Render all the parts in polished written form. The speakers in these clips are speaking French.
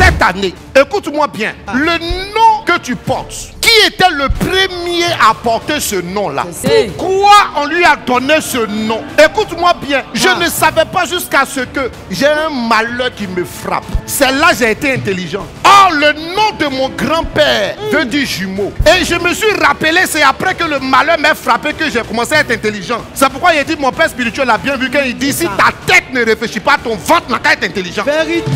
cette année, écoute-moi bien, le nom que tu portes, qui était le premier à porter ce nom-là? Pourquoi on lui a donné ce nom? Écoute-moi bien, je ne savais pas jusqu'à ce que j'ai un malheur qui me frappe. C'est là que j'ai été intelligent. Or, le nom de mon grand-père veut dire jumeau. Et je me suis rappelé, c'est après que le malheur m'a frappé que j'ai commencé à être intelligent. C'est pourquoi il a dit, mon père spirituel a bien vu, quand il dit, si ta tête ne réfléchit pas, ton ventre n'a qu'à être intelligent. Vérité.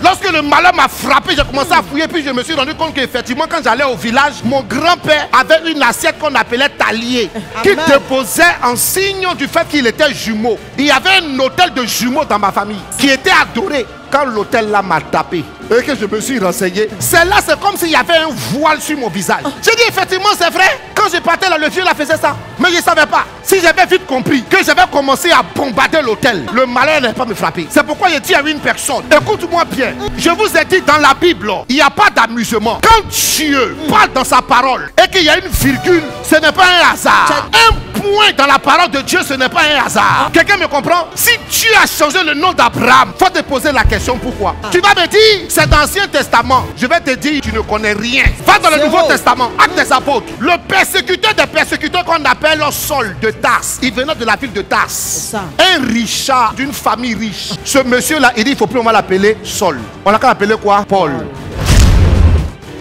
Lorsque le malheur m'a frappé, j'ai commencé à fouiller, puis je me suis rendu compte qu'effectivement, quand j'allais au village, mon grand-père avait une assiette qu'on appelait talier, qui déposait en signe du fait qu'il était jumeau. Il y avait un hôtel de jumeaux dans ma famille qui était adoré. Quand l'hôtel là m'a tapé et que je me suis renseigné, c'est là, c'est comme s'il y avait un voile sur mon visage. J'ai dit effectivement c'est vrai. Quand je partais là, le vieux là faisait ça. Mais je ne savais pas. Si j'avais vite compris que j'avais commencé à bombarder l'hôtel, le malheur n'allait pas me frapper. C'est pourquoi j'ai dit à une personne, écoute-moi bien, je vous ai dit dans la Bible, il n'y a pas d'amusement. Quand Dieu parle dans sa parole et qu'il y a une virgule, ce n'est pas un hasard. Un point dans la parole de Dieu, ce n'est pas un hasard. Quelqu'un me comprend? Si Dieu a changé le nom d'Abraham, il faut te poser la question pourquoi. Tu vas me dire, c'est dans l'Ancien Testament. Je vais te dire, tu ne connais rien. Va dans le Nouveau Testament, Actes des Apôtres. Le persécuteur des persécuteurs qu'on appelle Saul de Tarse, il venait de la ville de Tarse. Un richard d'une famille riche. Ce monsieur-là, il dit, il ne faut plus on va l'appeler Saul. On l'a qu'à l'appeler quoi? Paul.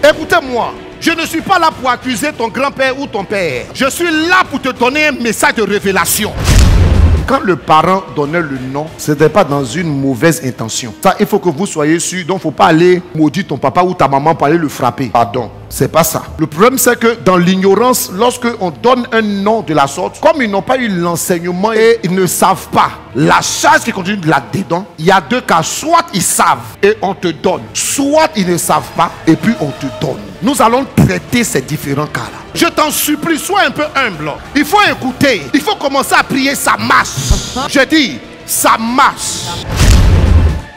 Écoutez-moi. Je ne suis pas là pour accuser ton grand-père ou ton père. Je suis là pour te donner un message de révélation. Quand le parent donnait le nom, ce n'était pas dans une mauvaise intention. Ça, il faut que vous soyez sûr. Donc, il ne faut pas aller maudire ton papa ou ta maman pour aller le frapper. Pardon, c'est pas ça. Le problème, c'est que dans l'ignorance, lorsque on donne un nom de la sorte, comme ils n'ont pas eu l'enseignement et ils ne savent pas la charge qui continue de là-dedans, il y a deux cas. Soit ils savent et on te donne, soit ils ne savent pas et puis on te donne. Nous allons traiter ces différents cas-là. Je t'en supplie, sois un peu humble. Il faut écouter. Il faut commencer à prier, ça marche. Je dis, ça marche.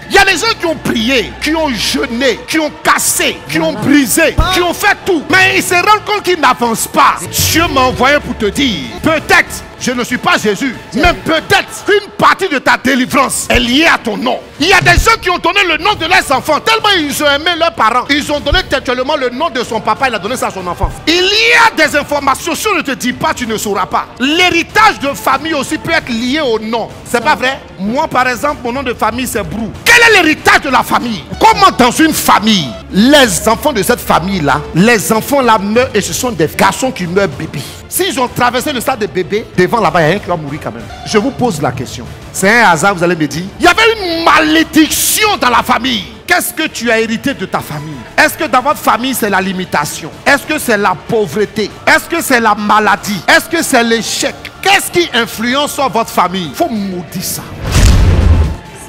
Il y a des gens qui ont prié, qui ont jeûné, qui ont cassé, qui ont brisé, qui ont fait tout. Mais ils se rendent compte qu'ils n'avancent pas. Dieu m'a envoyé pour te dire, peut-être, je ne suis pas Jésus, mais peut-être qu'une partie de ta délivrance est liée à ton nom. Il y a des gens qui ont donné le nom de leurs enfants, tellement ils ont aimé leurs parents. Ils ont donné textuellement le nom de son papa, il a donné ça à son enfant. Il y a des informations, si on ne te dit pas, tu ne sauras pas. L'héritage de famille aussi peut être lié au nom. C'est pas vrai? Moi, par exemple, mon nom de famille, c'est Brou. Quel est l'héritage de la famille? Comment dans une famille, les enfants de cette famille-là, les enfants là meurent et ce sont des garçons qui meurent bébés. S'ils ont traversé le stade de bébé, devant là-bas, il y a un qui va mourir quand même. Je vous pose la question. C'est un hasard, vous allez me dire. Il y avait une malédiction dans la famille. Qu'est-ce que tu as hérité de ta famille? Est-ce que dans votre famille, c'est la limitation? Est-ce que c'est la pauvreté? Est-ce que c'est la maladie? Est-ce que c'est l'échec? Qu'est-ce qui influence sur votre famille? Il faut maudire ça.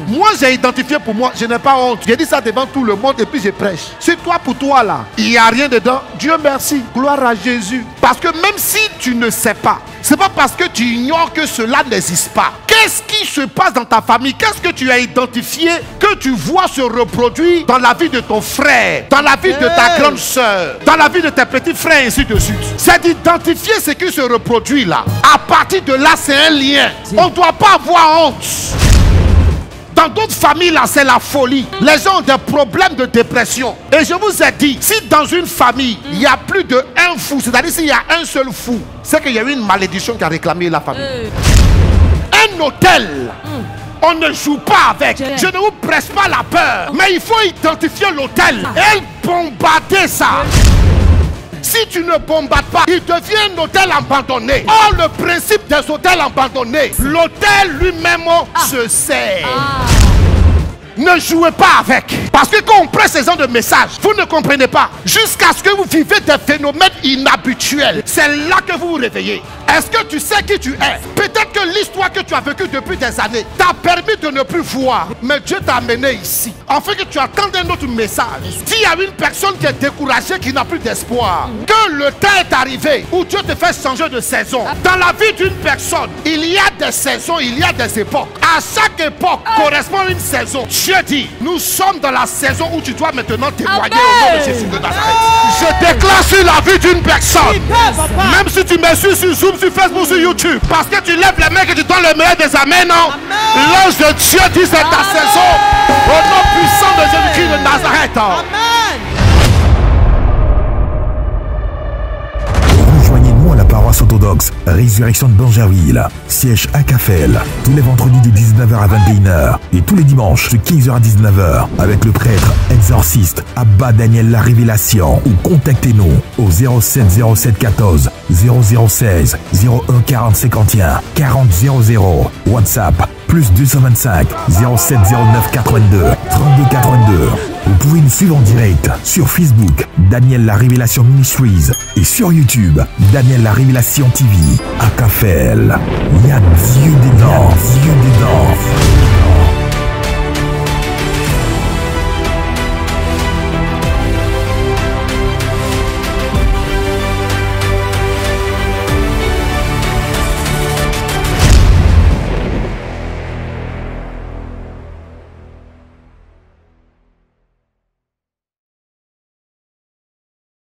Moi, j'ai identifié pour moi, je n'ai pas honte. J'ai dit ça devant tout le monde et puis je prêche. C'est toi pour toi là. Il n'y a rien dedans. Dieu merci. Gloire à Jésus. Parce que même si tu ne sais pas, c'est pas parce que tu ignores que cela n'existe pas. Qu'est-ce qui se passe dans ta famille? Qu'est-ce que tu as identifié que tu vois se reproduire dans la vie de ton frère, dans la vie de ta grande soeur, dans la vie de tes petits frères, ainsi de suite? C'est d'identifier ce qui se reproduit là. À partir de là, c'est un lien. On ne doit pas avoir honte. Dans d'autres familles, là, c'est la folie. Les gens ont des problèmes de dépression. Et je vous ai dit, si dans une famille, il y a plus d'un fou, c'est-à-dire s'il y a un seul fou, c'est qu'il y a eu une malédiction qui a réclamé la famille. Un hôtel, on ne joue pas avec. Je ne vous presse pas la peur. Mais il faut identifier l'hôtel et bombarder ça. Si tu ne bombardes pas, il devient un hôtel abandonné. Or, le principe des hôtels abandonnés, l'hôtel lui-même se sert. Ne jouez pas avec. Parce que quand on presse ce genre de messages, vous ne comprenez pas. Jusqu'à ce que vous vivez des phénomènes inhabituels. C'est là que vous vous réveillez. Est-ce que tu sais qui tu es? Peut-être que l'histoire que tu as vécue depuis des années t'a permis de ne plus voir. Mais Dieu t'a amené ici. Afin que tu attendes un autre message. S'il y a une personne qui est découragée, qui n'a plus d'espoir, que le temps est arrivé où Dieu te fait changer de saison. Dans la vie d'une personne, il y a des saisons, il y a des époques. À chaque époque correspond une saison. Dieu dit, nous sommes dans la saison où tu dois maintenant témoigner au nom de Jésus de Nazareth. Je déclare sur la vie d'une personne, même si tu me suis sur Zoom, sur Facebook, sur YouTube, parce que tu lèves les mains et tu donnes le meilleur des amens, non? L'ange de Dieu dit c'est ta saison. Au nom puissant de Jésus-Christ de Nazareth. arrête. Amen. Rejoignez-nous à la paroisse orthodoxe Résurrection de Bangerville, siège à Cafel, tous les vendredis de 19h à 21h et tous les dimanches de 15h à 19h avec le prêtre exorciste Abba Daniel La Révélation ou contactez-nous au 07 07 14 0016 01 40 51 40 00 WhatsApp plus 225 07 09 82 32 82. Vous pouvez nous suivre en direct sur Facebook Daniel La Révélation Ministries et sur YouTube Daniel La Révélation TV à Cafel. Il y a Dieu dedans, Dieu dedans.